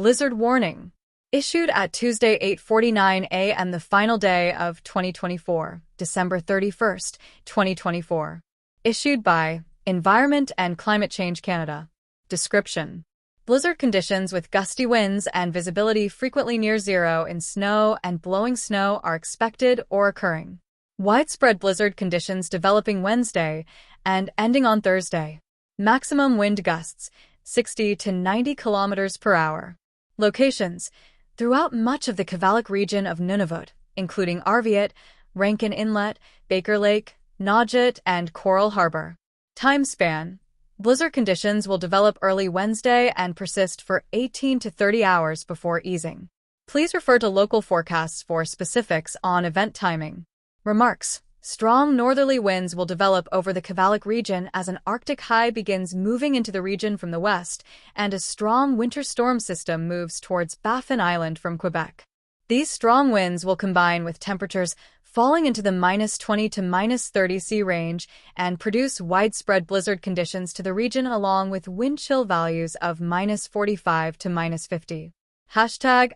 Blizzard warning. Issued at Tuesday 8:49 a.m. the final day of 2024, December 31st, 2024. Issued by Environment and Climate Change Canada. Description: blizzard conditions with gusty winds and visibility frequently near zero in snow and blowing snow are expected or occurring. Widespread blizzard conditions developing Wednesday and ending on Thursday. Maximum wind gusts 60 to 90 kilometers per hour. Locations: throughout much of the Kivalliq region of Nunavut, including Arviat, Rankin Inlet, Baker Lake, Naujaat, and Coral Harbour. Time span: blizzard conditions will develop early Wednesday and persist for 18 to 30 hours before easing. Please refer to local forecasts for specifics on event timing. Remarks: strong northerly winds will develop over the Kivalliq region as an Arctic high begins moving into the region from the west, and a strong winter storm system moves towards Baffin Island from Quebec. These strong winds will combine with temperatures falling into the -20 to -30°C range and produce widespread blizzard conditions to the region along with wind chill values of -45 to -50. ####.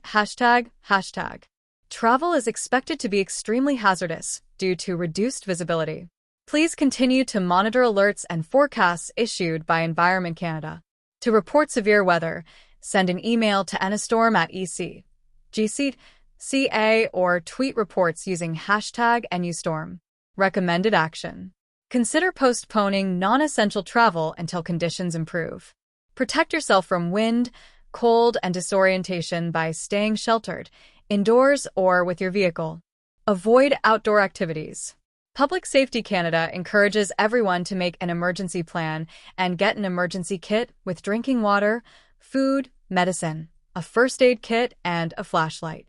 Travel is expected to be extremely hazardous due to reduced visibility. Please continue to monitor alerts and forecasts issued by Environment Canada. To report severe weather, send an email to @NStorm@EC.ca or tweet reports using #NUStorm. Recommended action: consider postponing non-essential travel until conditions improve. Protect yourself from wind, cold, and disorientation by staying sheltered, indoors or with your vehicle. Avoid outdoor activities. Public Safety Canada encourages everyone to make an emergency plan and get an emergency kit with drinking water, food, medicine, a first aid kit, and a flashlight.